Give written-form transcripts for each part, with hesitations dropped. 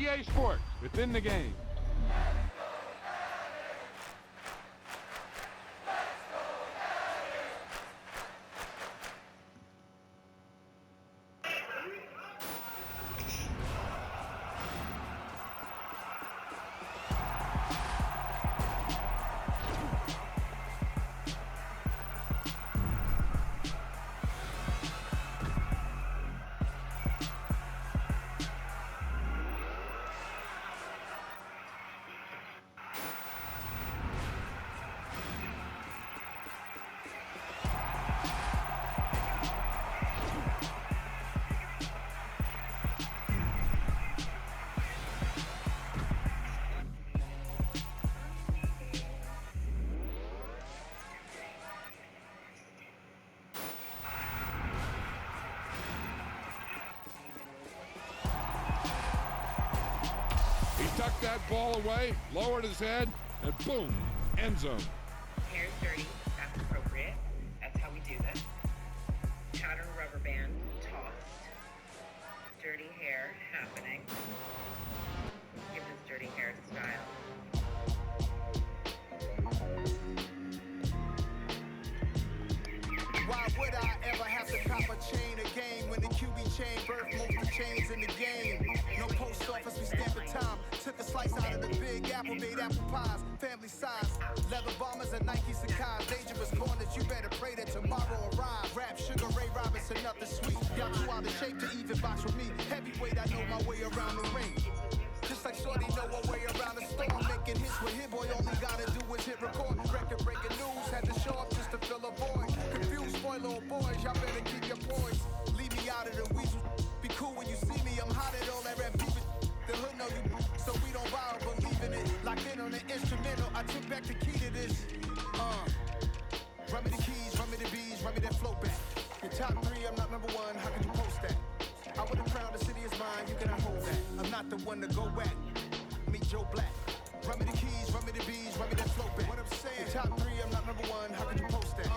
EA Sports, within the game. Tucked that ball away, lowered his head, and boom, end zone. Hair's dirty, that's appropriate. That's how we do this. Powder rubber band tossed. Dirty hair happening. Give this dirty hair style. Why would I ever have to cop a chain again when the QB chain birthed most of the chains in the game? No post office, we stamp the time. Took a slice out of the big apple, made apple pies, family size. Leather bombers and Nike Sacai's. Dangerous corners, you better pray that tomorrow arrives. Rap, Sugar Ray Robinson, nothing sweet. Y'all too out of shape to even box with me. Heavyweight, I know my way around the ring. Just like Shorty know her way around the storm. Making hits with Hit Boy, all he gotta do is hit record. Record breaking news, had to show up just to fill a void. Confused, spoiler boys, y'all better keep your poise. Leave me out of the weasel. Be cool when you see me, I'm hot at all that rap beef. The hood know you, so we don't borrow, believe in it. Locked in on the instrumental, I took back the key to this. Run me the keys, run me the bees, run me that flow back. Your top three, I'm not number one, how could you post that? I would have crowned the city is mine, you cannot hold that. I'm not the one to go at. Meet Joe Black. Run me the keys, run me the bees, run me that flow back. What I'm saying, your top three, I'm not number one, how could you post that?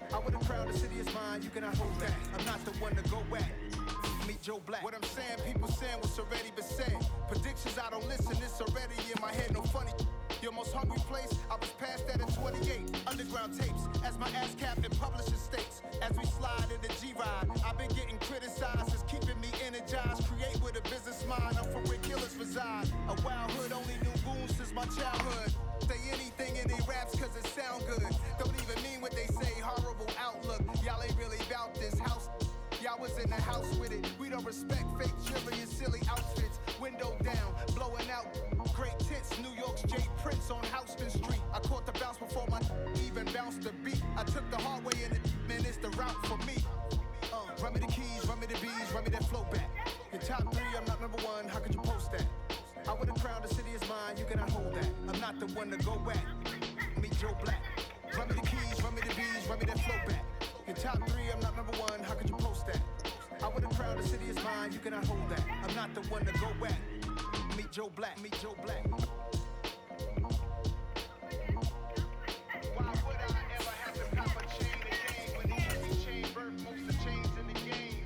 I would have crowned the city is mine, you cannot hold that. I'm not the one to go at. Meet Joe Black. What I'm saying, people saying what's already been said. Predictions, I don't listen, it's already in my head, no funny. Your most hungry place, I was past that in 28. Underground tapes, as my ass cap in publishing states. As we slide in the G-Ride, I've been getting criticized, it's keeping me energized. Create with a business mind, I'm from where killers reside. A wild hood, only knew goons since my childhood. Say anything in they raps cause it sound good. Don't even mean what they say, horrible outlook. Y'all ain't really about this house. Y'all was in the house with it. We don't respect fake jewelry and silly outfits. Window down, blowing out. Great tits, New York's J. Prince on Houston Street. I caught the bounce before my even bounced the beat. I took the hard way in it, man, it's the route for me. Run me the keys, run me the bees, run me that flow back. Your top three, I'm not number one, how could you post that? I would have crowned the city is mine, you cannot hold that. I'm not the one to go at. Meet Joe Black. Run me the keys, run me the bees, run me that flow back. Your top three, I'm not number one, how could you post that? I would have crowned the city is mine, you cannot hold that. I'm not the one to go at. Meet Joe Black, meet Joe Black. Why would I ever have to cop a chain again when the every chain birth most of the chains in the game?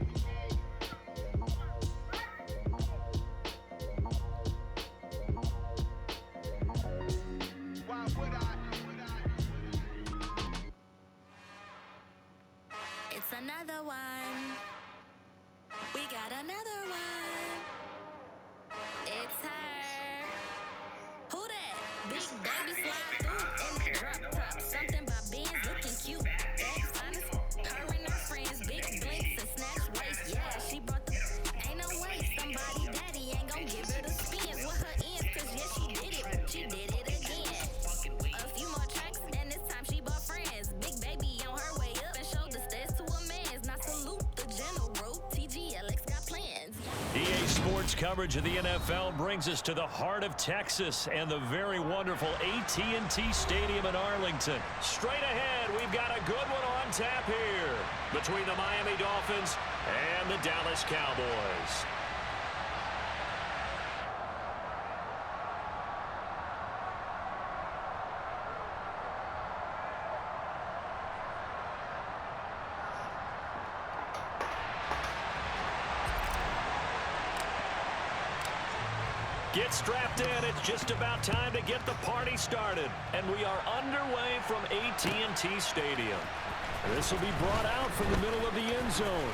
Why would I? It's another one. We got another one. It's her. Who that? Big baby slide through in the drop top. Something by Benz looking cute. That's honest. Her and her friends, big blinks and snatch waist. Yeah, she brought the. Ain't no way. Somebody daddy ain't gon' give her the spins with her ends. Cause yeah, she did it. She did it again. A few more tracks and this time she bought friends. Big baby on her way up and showed the stairs to a man's. Now salute the general. TGLX got plans. EA Sports coverage of the NFL brings us to the heart of Texas and the very wonderful AT&T Stadium in Arlington. Straight ahead, we've got a good one on tap here between the Miami Dolphins and the Dallas Cowboys. Get strapped in. It's just about time to get the party started. And we are underway from AT&T Stadium. This will be brought out from the middle of the end zone.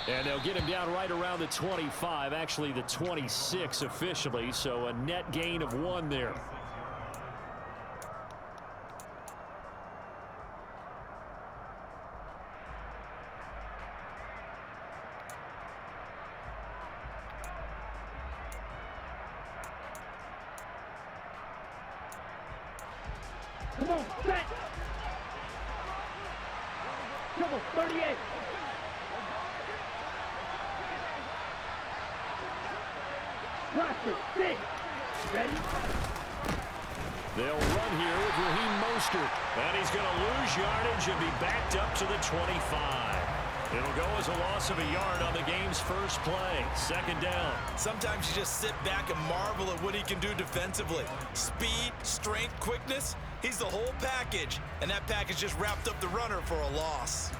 And they'll get him down right around the 25, actually the 26 officially, so a net gain of 1 there. Come on, set! Come on, 38! Roster, 6! Ready? They'll run here with Raheem Mostert. And he's going to lose yardage and be backed up to the 25. It'll go as a loss of a yard on the game's first play. Second down. Sometimes you just sit back and marvel at what he can do defensively. Speed, strength, quickness. He's the whole package. And that package just wrapped up the runner for a loss.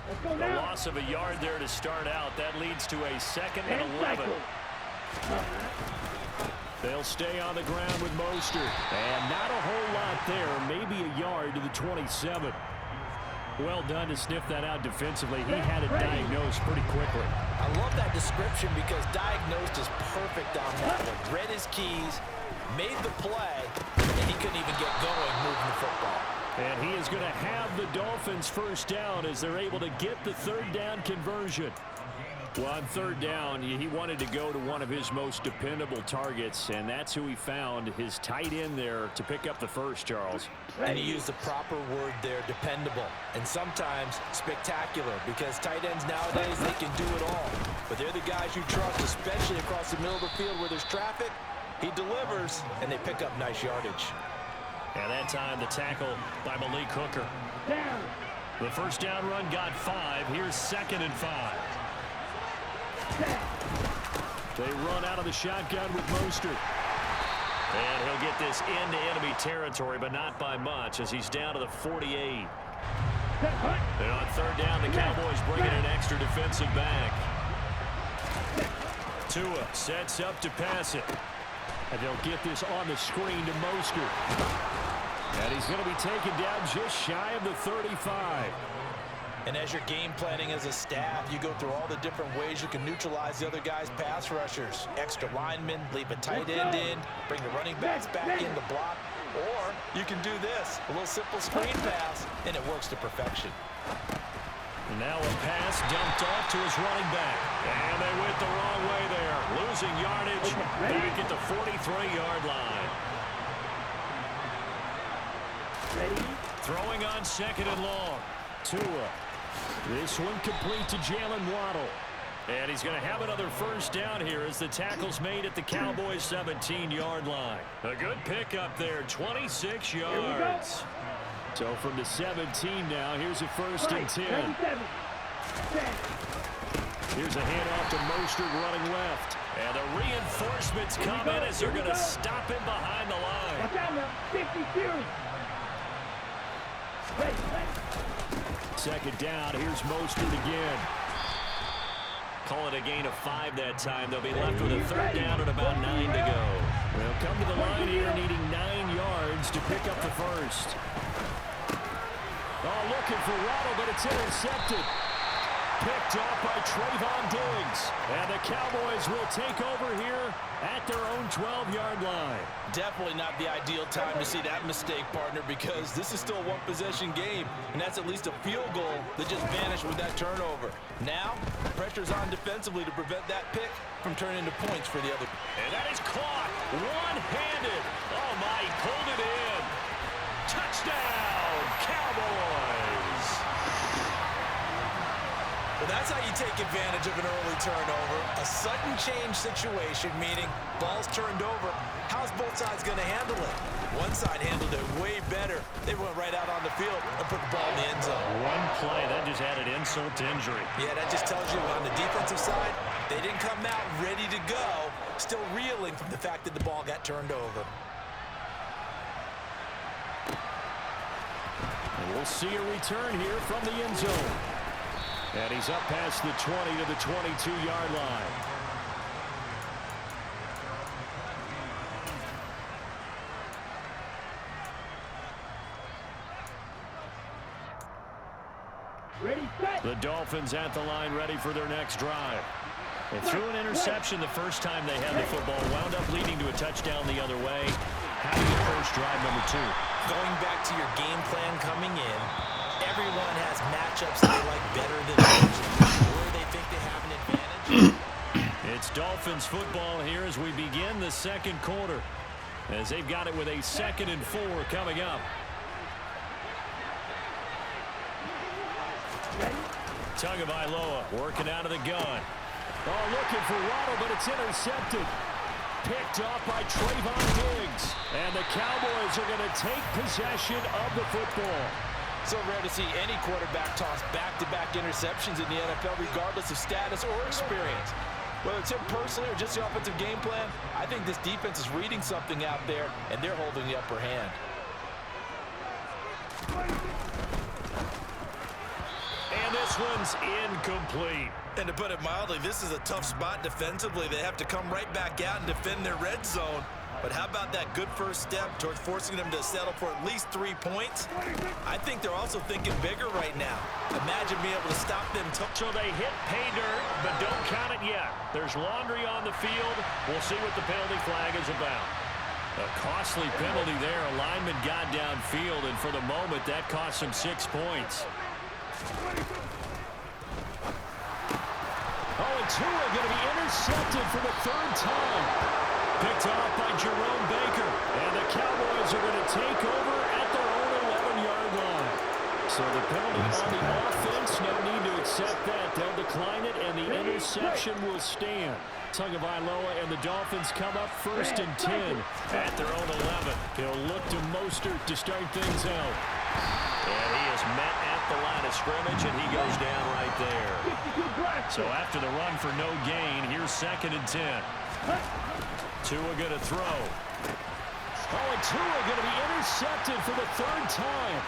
Let's go The now. loss of a yard there to start out. That leads to a 2nd and 11. They'll stay on the ground with Mostert. And not a whole lot there. Maybe a yard to the 27. Well done to sniff that out defensively. He had it diagnosed pretty quickly. I love that description because diagnosed is perfect on that one. Read his keys, made the play, and he couldn't even get going moving the football. And he is going to have the Dolphins first down as they're able to get the 3rd down conversion. Well, on 3rd down, he wanted to go to one of his most dependable targets, and that's who he found, his tight end there, to pick up the first, Charles. And he used the proper word there, dependable, and sometimes spectacular, because tight ends nowadays, they can do it all. But they're the guys you trust, especially across the middle of the field where there's traffic. He delivers, and they pick up nice yardage. And that time, the tackle by Malik Hooker. Down. The first down run got 5. Here's 2nd and 5. They run out of the shotgun with Mostert. And he'll get this into enemy territory, but not by much, as he's down to the 48. And on 3rd down, the Cowboys bring in an extra defensive back. Tua sets up to pass it. And they'll get this on the screen to Mostert. And he's going to be taken down just shy of the 35. And as you're game planning as a staff, you go through all the different ways you can neutralize the other guy's pass rushers. Extra linemen, leave a tight end in, bring the running backs back in to block. Or you can do this, a little simple screen pass, and it works to perfection. Now a pass dumped off to his running back. And they went the wrong way there. Losing yardage back at the 43-yard line. Ready? Throwing on 2nd and long. Tua. This one complete to Jalen Waddle. And he's going to have another first down here as the tackle's made at the Cowboys' 17-yard line. A good pickup there, 26 yards. So from the 17 now, here's a 1st and 10. Here's a handoff to Mostert running left. And the reinforcements come in as they're going to stop him behind the line. Watch out now. 52. Second down, here's Mostert again. Call it a gain of 5 that time. They'll be left with a 3rd down and about 9 to go. They'll come to the line here needing 9 yards to pick up the first. Oh, looking for Waddle, but it's intercepted. Picked off by Trayvon Diggs. And the Cowboys will take over here at their own 12-yard line. Definitely not the ideal time to see that mistake, partner, because this is still a one-possession game, and that's at least a field goal that just vanished with that turnover. Now, pressure's on defensively to prevent that pick from turning into points for the other. And that is caught one-handed. Oh, my, he pulled it in. Touchdown, Cowboys. Well, that's how you take advantage of an early turnover. A sudden change situation, meaning ball's turned over. How's both sides going to handle it? One side handled it way better. They went right out on the field and put the ball in the end zone. One play, that just added insult to injury. Yeah, that just tells you on the defensive side, they didn't come out ready to go, still reeling from the fact that the ball got turned over. And we'll see a return here from the end zone. And he's up past the 20 to the 22-yard line. Ready, set. The Dolphins at the line, ready for their next drive. They threw an interception the first time they had the football, wound up leading to a touchdown the other way. How do you approach drive number 2? Going back to your game plan coming in, everyone has matchups they like better than others, or they think they have an advantage. It's Dolphins football here as we begin the second quarter, as they've got it with a 2nd and 4 coming up. Tagovailoa working out of the gun. Oh, looking for Waddle, but it's intercepted. Picked off by Trayvon Diggs. And the Cowboys are going to take possession of the football. So rare to see any quarterback toss back-to-back interceptions in the NFL, regardless of status or experience. Whether it's him personally or just the offensive game plan, I think this defense is reading something out there, and they're holding the upper hand. And this one's incomplete. And to put it mildly, this is a tough spot defensively. They have to come right back out and defend their red zone. But how about that good first step towards forcing them to settle for at least 3 points? I think they're also thinking bigger right now. Imagine being able to stop them. So they hit pay dirt, but don't count it yet. There's laundry on the field. We'll see what the penalty flag is about. A costly penalty there. A lineman got downfield, and for the moment, that cost him 6 points. Oh, and Tua going to be intercepted for the 3rd time. Picked off by Jerome Baker. And the Cowboys are going to take over at their own 11-yard line. So the penalty on the offense, no need to accept that. They'll decline it, and the interception will stand. Tagovailoa and the Dolphins come up 1st and 10 at their own 11. He'll look to Mostert to start things out. And he is met at the line of scrimmage, and he goes down right there. So after the run for no gain, here's 2nd and 10. Tua going to throw. Oh, and Tua going to be intercepted for the 3rd time.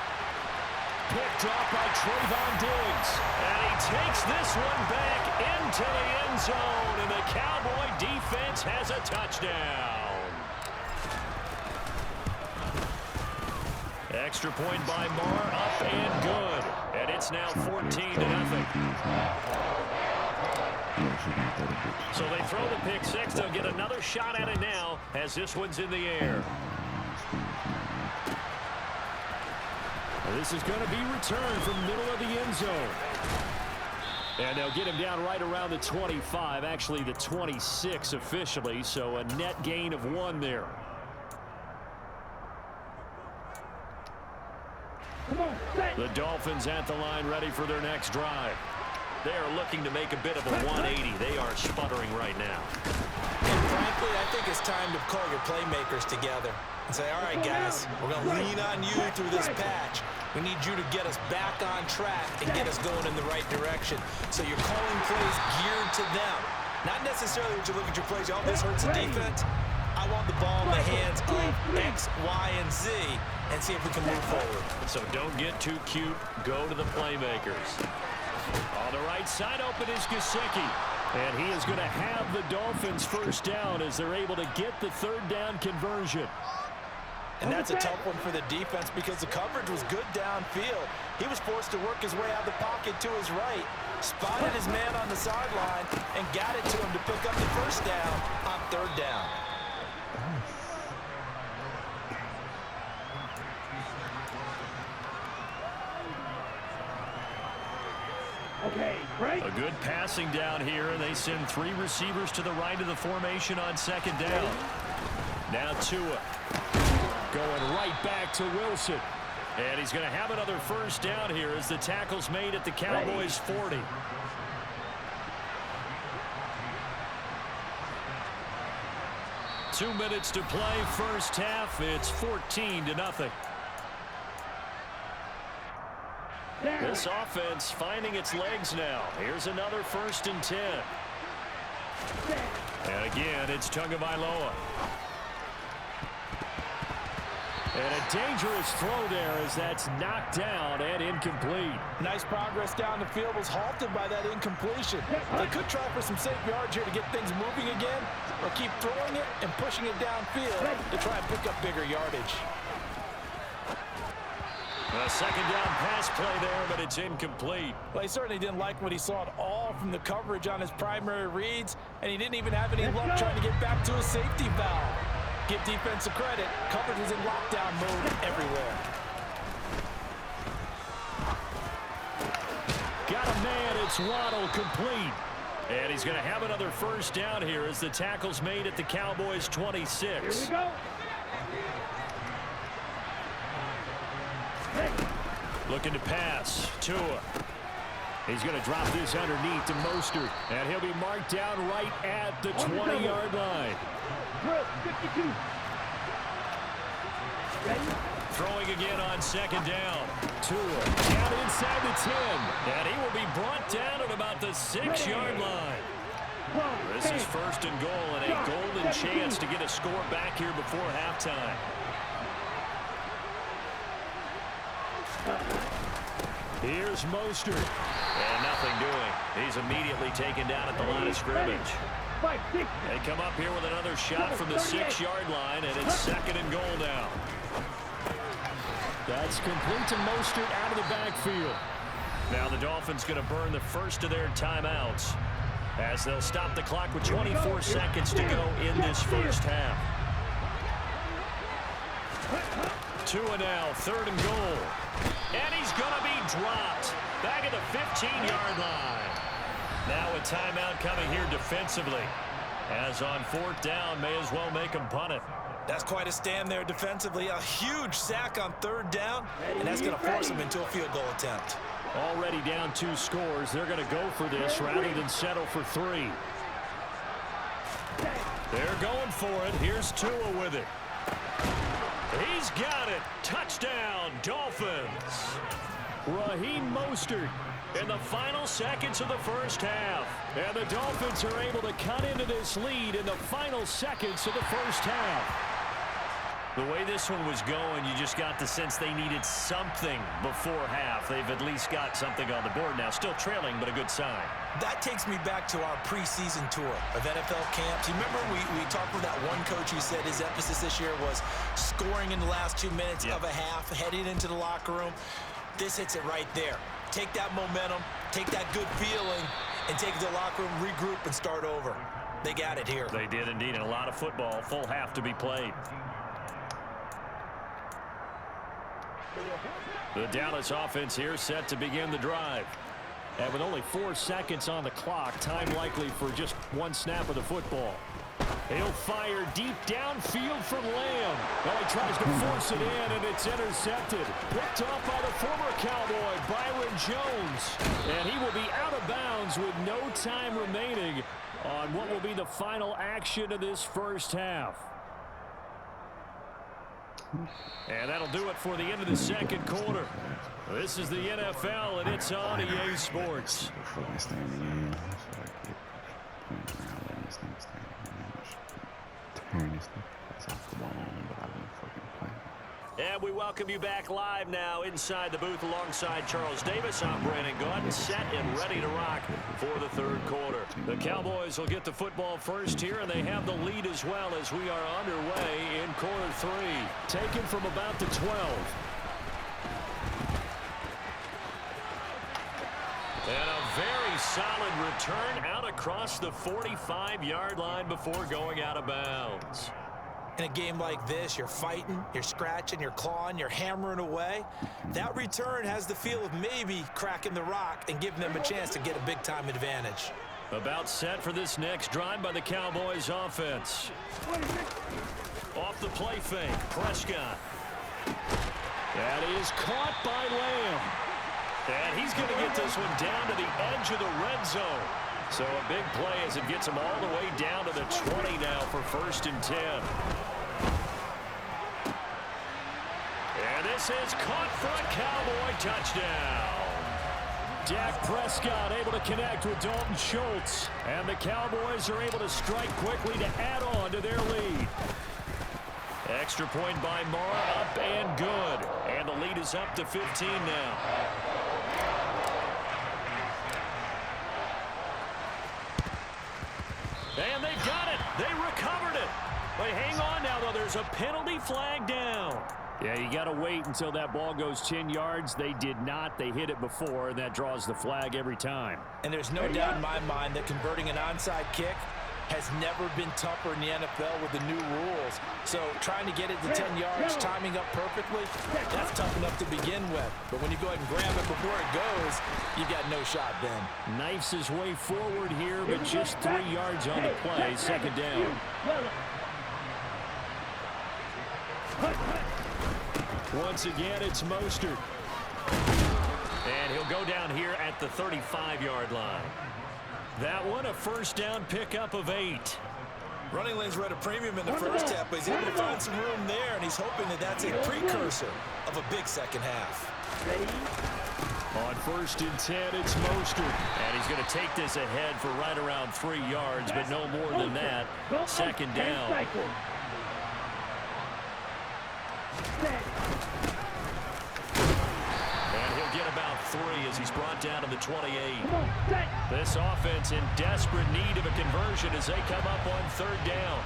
Picked off by Trayvon Diggs. And he takes this one back into the end zone, and the Cowboy defense has a touchdown. Extra point by Marr, up and good. And it's now 14-0. So they throw the pick 6. They'll get another shot at it now as this one's in the air. This is going to be returned from the middle of the end zone. And they'll get him down right around the 25, actually the 26 officially, so a net gain of 1 there. The Dolphins at the line, ready for their next drive. They are looking to make a bit of a 180. They are sputtering right now. And frankly, I think it's time to call your playmakers together and say, all right, guys, we're going to lean on you through this patch. We need you to get us back on track and get us going in the right direction. So you're calling plays geared to them. Not necessarily when you look at your plays, oh, this hurts the defense. I want the ball in the hands of X, Y, and Z and see if we can move forward. So don't get too cute. Go to the playmakers. On the right side open is Gesicki. And he is going to have the Dolphins first down as they're able to get the 3rd down conversion. And that's a tough one for the defense because the coverage was good downfield. He was forced to work his way out of the pocket to his right, spotted his man on the sideline, and got it to him to pick up the first down on 3rd down. Okay, break. A good passing down here, and they send 3 receivers to the right of the formation on 2nd down. Now Tua going right back to Wilson. And he's going to have another first down here as the tackle's made at the Cowboys' 40. Two minutes to play, first half. It's 14-0. This offense finding its legs now. Here's another 1st and 10. And again, it's Tagovailoa. And a dangerous throw there as that's knocked down and incomplete. Nice progress down the field was halted by that incompletion. They could try for some safe yards here to get things moving again, or keep throwing it and pushing it downfield to try and pick up bigger yardage. A second down pass play there, but it's incomplete. Well, he certainly didn't like what he saw at all from the coverage on his primary reads, and he didn't even have any luck trying to get back to his safety valve. Give defensive credit. Coverage was in lockdown mode everywhere. Got a man. It's Waddle, complete. And he's going to have another first down here as the tackle's made at the Cowboys' 26. Here we go. Looking to pass. Tua. He's going to drop this underneath to Mostert. And he'll be marked down right at the 20-yard line. 52. Ready? Throwing again on second down. Tua down inside the 10. And he will be brought down at about the 6-yard line. This is first and goal and a golden chance to get a score back here before halftime. Here's Mostert. And nothing doing. He's immediately taken down at the line of scrimmage. They come up here with another shot from the 6-yard line, and it's second and goal now. That's complete to Mostert out of the backfield. Now the Dolphins going to burn the first of their timeouts as they'll stop the clock with 24 seconds to go in this first half. Tua now, third and goal. And he's going to be dropped back at the 15-yard line. Now a timeout coming here defensively. As on fourth down, may as well make him punt it. That's quite a stand there defensively. A huge sack on third down, and that's going to force him into a field goal attempt. Already down 2 scores. They're going to go for this rather than settle for 3. They're going for it. Here's Tua with it. He's got it. Touchdown, Dolphins. Raheem Mostert in the final seconds of the first half. And the Dolphins are able to cut into this lead in the final seconds of the first half. The way this one was going, you just got the sense they needed something before half. They've at least got something on the board now. Still trailing, but a good sign. That takes me back to our preseason tour of NFL camps. You remember we talked with that one coach who said his emphasis this year was scoring in the last 2 minutes of a half, heading into the locker room. This hits it right there. Take that momentum, take that good feeling, and take it to the locker room, regroup, and start over. They got it here. They did indeed, and a lot of football. Full half to be played. The Dallas offense here set to begin the drive. And with only 4 seconds on the clock, time likely for just 1 snap of the football. He'll fire deep downfield from Lamb. Well, he tries to force it in, and it's intercepted. Picked up by the former Cowboy, Byron Jones. And he will be out of bounds with no time remaining on what will be the final action of this first half. And that'll do it for the end of the second quarter. This is the NFL, and it's on EA Sports. And we welcome you back live now inside the booth alongside Charles Davis. I'm Brandon Gordon, set and ready to rock for the third quarter. The Cowboys will get the football first here, and they have the lead as well as we are underway in quarter 3. Taken from about the 12. And a very solid return out across the 45-yard line before going out of bounds. In a game like this, you're fighting, you're scratching, you're clawing, you're hammering away. That return has the feel of maybe cracking the rock and giving them a chance to get a big-time advantage. About set for this next drive by the Cowboys offense. Off the play fake, Prescott. That is caught by Lamb. And he's going to get this one down to the edge of the red zone. So a big play as it gets him all the way down to the 20 now for first and 10. And this is caught for a Cowboy touchdown. Dak Prescott able to connect with Dalton Schultz. And the Cowboys are able to strike quickly to add on to their lead. Extra point by Mara, up and good. And the lead is up to 15 now. And they've got it. They recovered it. But hang on now, though. There's a penalty flag down. Yeah, you got to wait until that ball goes 10 yards. They did not. They hit it before, and that draws the flag every time. And there's no doubt in my mind that converting an onside kick has never been tougher in the NFL with the new rules. So trying to get it to 10 yards, timing up perfectly, that's tough enough to begin with. But when you go ahead and grab it before it goes, you've got no shot then. Knifes his way forward here, but just 3 yards on the play. Second down. Once again, it's Mostert. And he'll go down here at the 35-yard line. That one, a first down pickup of 8. Running lanes were at a premium in the first half, but he's able to find some room there, and he's hoping that that's a precursor of a big second half. On 1st and 10, it's Mostert. And he's going to take this ahead for right around 3 yards, but no more than that. Second down. And he'll get about 3 as he's brought down to the 28. This offense in desperate need of a conversion as they come up on 3rd down.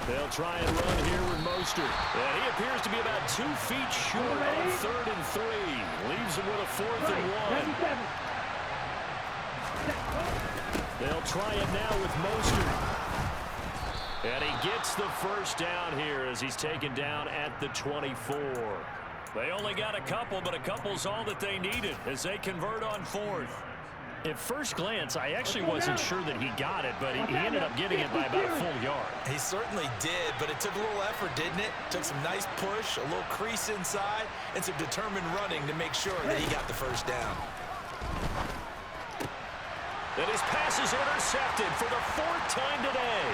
They'll try and run here with Mostert. And he appears to be about 2 feet short on 3rd and 3. Leaves him with a 4th and 1. They'll try it now with Mostert. And he gets the first down here as he's taken down at the 24. They only got a couple, but a couple's all that they needed as they convert on 4th. At first glance, I actually wasn't sure that he got it, but he ended up getting it by about a full yard. He certainly did, but it took a little effort, didn't it? Took some nice push, a little crease inside, and some determined running to make sure that he got the first down. And his pass is intercepted for the 4th time today.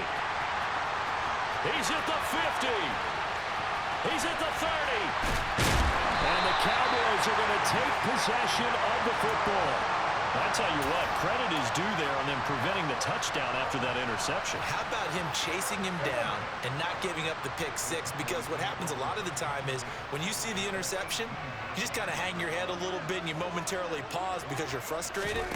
He's at the 50. He's at the 30. And the Cowboys are going to take possession of the football. I tell you what, credit is due there on them preventing the touchdown after that interception. How about him chasing him down and not giving up the pick 6? Because what happens a lot of the time is when you see the interception, you just kind of hang your head a little bit and you momentarily pause because you're frustrated.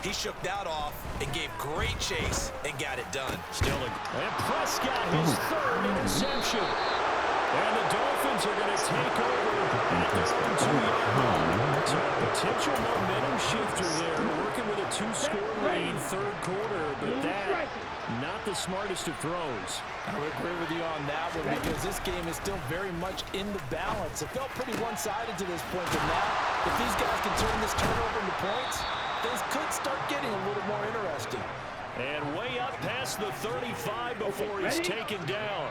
He shook that off and gave great chase and got it done. And Prescott, his 3rd interception. And the Dolphins are going to take over at their own 2-yard line. So a potential momentum shifter there, working with a 2-score lead, 3rd quarter, but that not the smartest of throws. I would agree with you on that one because this game is still very much in the balance. It felt pretty one-sided to this point, but now if these guys can turn this turnover into points, things could start getting a little more interesting. And way up past the 35 before he's taken down.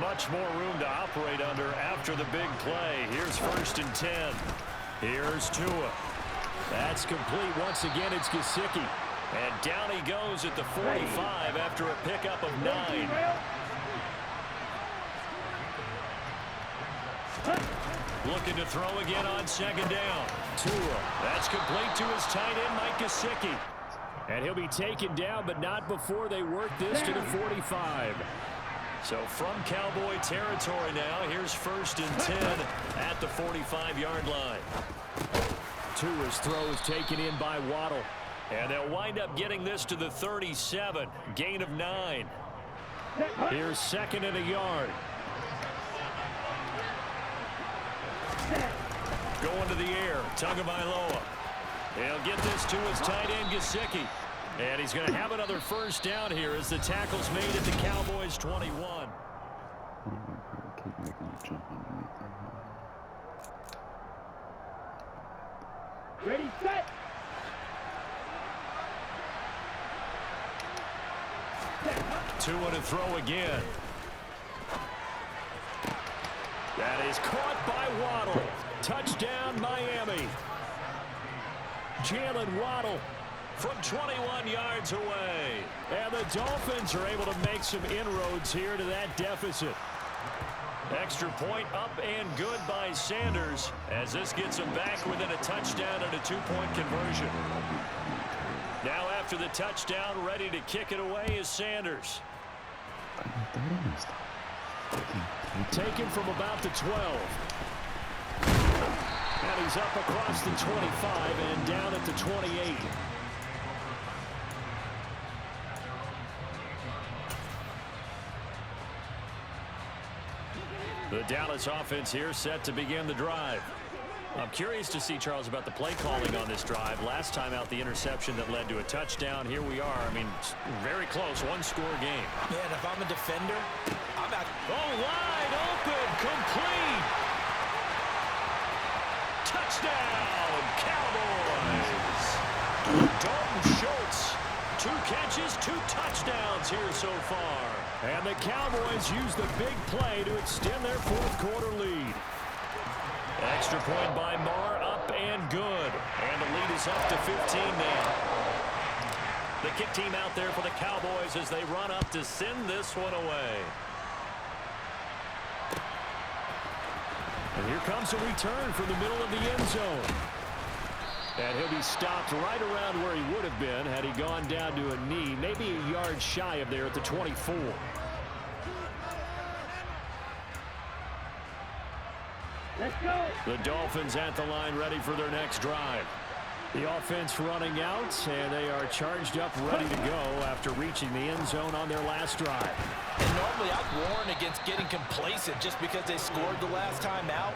Much more room to operate under after the big play. Here's 1st and 10. Here's Tua. That's complete once again. It's Gesicki. And down he goes at the 45 after a pickup of 9. Looking to throw again on 2nd down. Tua. That's complete to his tight end, Mike Gesicki. And he'll be taken down, but not before they work this to the 45. So from Cowboy territory now, here's 1st and 10 at the 45-yard line. Tua's throw is taken in by Waddle. And they'll wind up getting this to the 37. Gain of 9. Here's 2nd and a yard. Going to the air, Tagovailoa. He'll get this to his tight end, Gesicki. And he's going to have another first down here as the tackle's made at the Cowboys' 21. Ready, set. Tua to throw again. That is caught by Waddle. Touchdown, Miami. Jalen Waddle from 21 yards away. And the Dolphins are able to make some inroads here to that deficit. Extra point up and good by Sanders as this gets them back within a touchdown and a 2-point conversion. Now after after the touchdown, ready to kick it away is Sanders. Taken from about the 12. And he's up across the 25 and down at the 28. The Dallas offense here set to begin the drive. I'm curious to see, Charles, about the play calling on this drive. Last time out, the interception that led to a touchdown. Here we are. I mean, very close, one-score game. Man, if I'm a defender, I'm out. Oh, wide open, complete. Touchdown, Cowboys. Dalton Schultz, 2 catches, 2 touchdowns here so far. And the Cowboys use the big play to extend their fourth-quarter lead. Extra point by Marr, up and good. And the lead is up to 15 now. The kick team out there for the Cowboys as they run up to send this one away. And here comes a return from the middle of the end zone. And he'll be stopped right around where he would have been had he gone down to a knee, maybe a yard shy of there at the 24. Let's go. The Dolphins at the line ready for their next drive. The offense running out, and they are charged up ready to go after reaching the end zone on their last drive. And normally I'd warn against getting complacent just because they scored the last time out.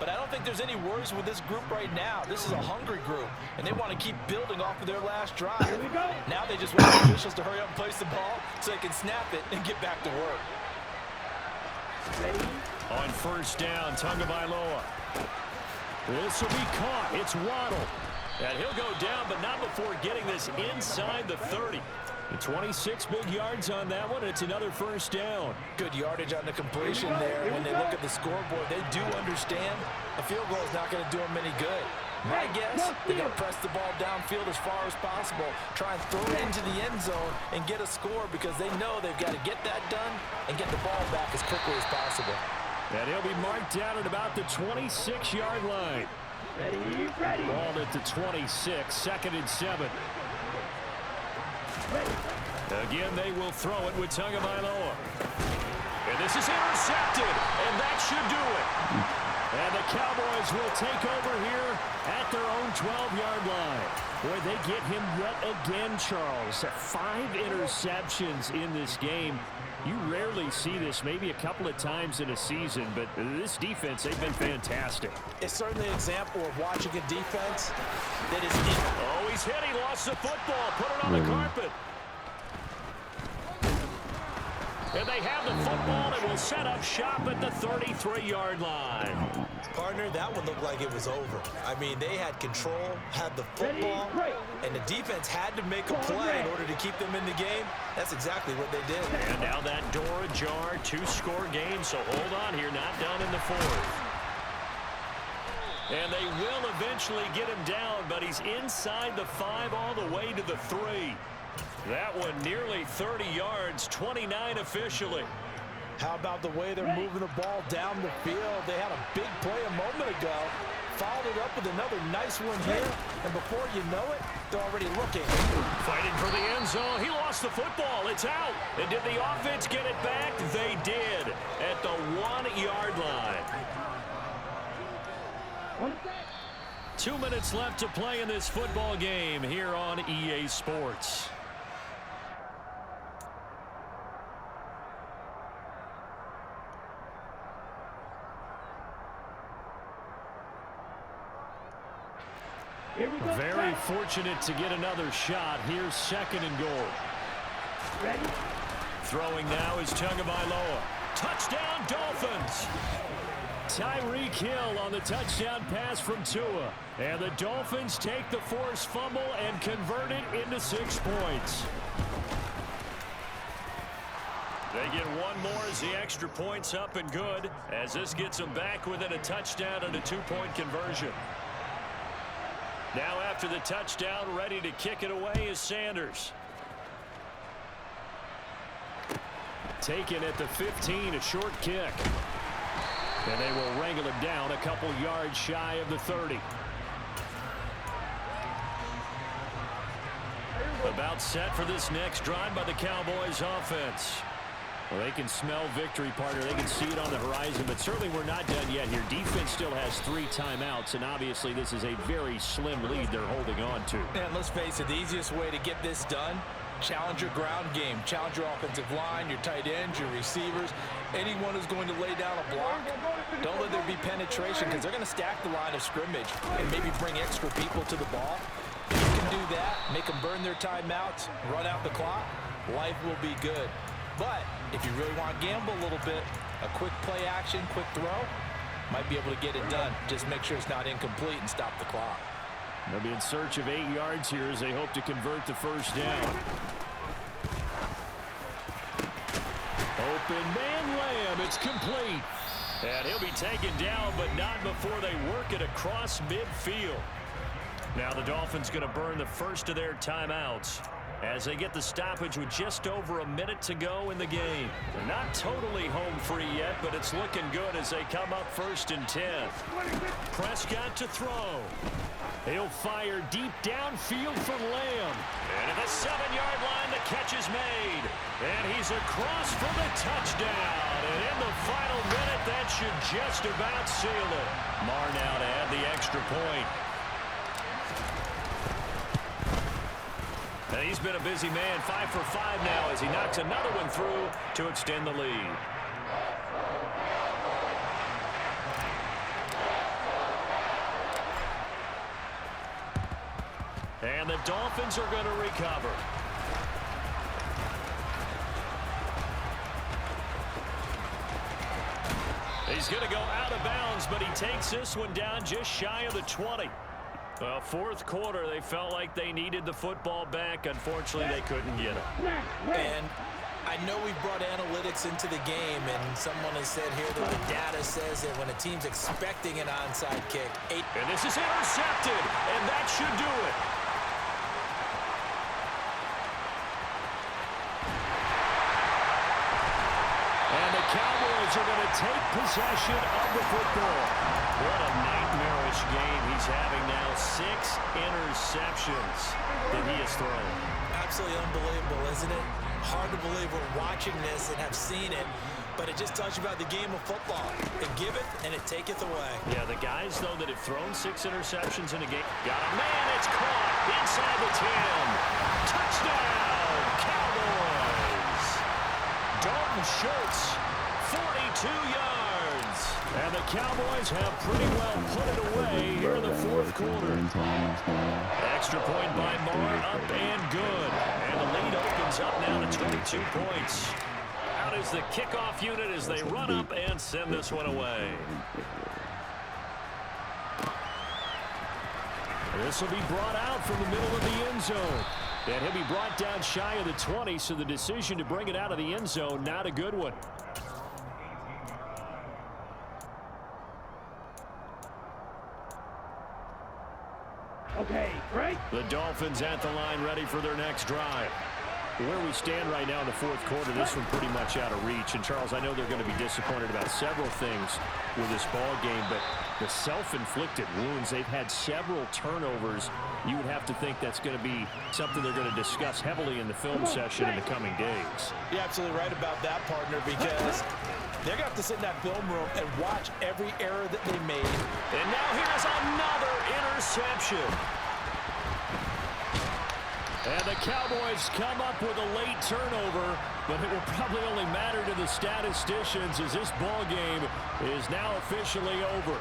But I don't think there's any worries with this group right now. This is a hungry group, and they want to keep building off of their last drive. Here we go. Now they just want the officials to hurry up and place the ball so they can snap it and get back to work. Ready? On first down, Tagovailoa. This will be caught. It's Waddle. And he'll go down, but not before getting this inside the 30. The 26 big yards on that one. It's another first down. Good yardage on the completion there. When they look at the scoreboard, they do understand a field goal is not going to do them any good. My guess, they're going to press the ball downfield as far as possible, try and throw it into the end zone and get a score because they know they've got to get that done and get the ball back as quickly as possible. And he'll be marked down at about the 26-yard line. Ready, ready. Ball at the 26, 2nd and 7. Again, they will throw it with Tagovailoa. And this is intercepted, and that should do it. And the Cowboys will take over here at their own 12-yard line, where they get him yet again, Charles. 5 interceptions in this game. You rarely see this, maybe a couple of times in a season, but this defense, they've been fantastic. It's certainly an example of watching a defense that is... Oh, he's hit. He lost the football. Put it on the carpet. And they have the football and will set up shop at the 33-yard line. Partner, that one looked like it was over. I mean, they had control, had the football, and the defense had to make a play in order to keep them in the game. That's exactly what they did. And now that door ajar, 2-score game, so hold on here, not done in the 4th. And they will eventually get him down, but he's inside the 5 all the way to the 3. That one nearly 30 yards, 29 officially. How about the way they're moving the ball down the field? They had a big play a moment ago, followed it up with another nice one here, and before you know it, they're already looking. Fighting for the end zone. He lost the football. It's out. And did the offense get it back? They did at the 1-yard line. 2 minutes left to play in this football game here on EA Sports. Very fortunate to get another shot. Here's 2nd and goal. Ready? Throwing now is Tagovailoa. Touchdown, Dolphins! Tyreek Hill on the touchdown pass from Tua. And the Dolphins take the forced fumble and convert it into 6 points. They get one more as the extra point's up and good, as this gets them back within a touchdown and a 2-point conversion. Now after the touchdown, ready to kick it away is Sanders. Taken at the 15, a short kick. And they will wrangle it down a couple yards shy of the 30. About set for this next drive by the Cowboys offense. Well, they can smell victory, partner. They can see it on the horizon, but certainly we're not done yet here. Defense still has 3 timeouts, and obviously this is a very slim lead they're holding on to. And let's face it, the easiest way to get this done, challenge your ground game. Challenge your offensive line, your tight ends, your receivers, anyone who's going to lay down a block. Don't let there be penetration because they're going to stack the line of scrimmage and maybe bring extra people to the ball. If you can do that, make them burn their timeouts, run out the clock, life will be good. But if you really want to gamble a little bit, a quick play action, quick throw, might be able to get it done. Just make sure it's not incomplete and stop the clock. They'll be in search of 8 yards here as they hope to convert the first down. Open man Lamb, it's complete. And he'll be taken down, but not before they work it across midfield. Now the Dolphins going to burn the first of their timeouts as they get the stoppage with just over a minute to go in the game. They're not totally home free yet, but it's looking good as they come up 1st and 10. Prescott to throw. He'll fire deep downfield for Lamb. And at the 7-yard line, the catch is made. And he's across for the touchdown. And in the final minute, that should just about seal it. Marr now to add the extra point. And he's been a busy man, 5 for 5 now as he knocks another one through to extend the lead. And the Dolphins are going to recover. He's going to go out of bounds, but he takes this one down just shy of the 20. Well, 4th quarter, they felt like they needed the football back. Unfortunately, they couldn't get it. And I know we've brought analytics into the game, and someone has said here that the data says that when a team's expecting an onside kick, and this is intercepted, and that should do it. And the Cowboys are going to take possession of the football. What a nightmarish game he's having now. 6 interceptions that he has thrown. Absolutely unbelievable, isn't it? Hard to believe we're watching this and have seen it, but it just tells you about the game of football. It giveth and it taketh away. Yeah, the guys, though, that have thrown 6 interceptions in a game. Got a man, it's caught inside the 10. Touchdown, Cowboys. Dalton Schultz, 42 yards. And the Cowboys have pretty well put it away here in the 4th quarter. Extra point by Marr, up and good. And the lead opens up now to 22 points. Out is the kickoff unit as they run up and send this one away. This will be brought out from the middle of the end zone. And he'll be brought down shy of the 20, so the decision to bring it out of the end zone, not a good one. Okay, great. The Dolphins at the line ready for their next drive. Where we stand right now in the 4th quarter, this one pretty much out of reach. And, Charles, I know they're going to be disappointed about several things with this ball game, but the self-inflicted wounds, they've had several turnovers. You would have to think that's going to be something they're going to discuss heavily in the film session in the coming days. You're absolutely right about that, partner, because they're going to have to sit in that film room and watch every error that they made. And now here's another interception. And the Cowboys come up with a late turnover, but it will probably only matter to the statisticians as this ball game is now officially over.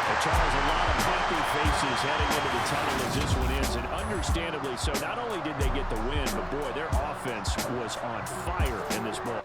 Well, Charles, a lot of happy faces heading into the tunnel as this one ends, and understandably so. Not only did they get the win, but boy, their offense was on fire in this ball.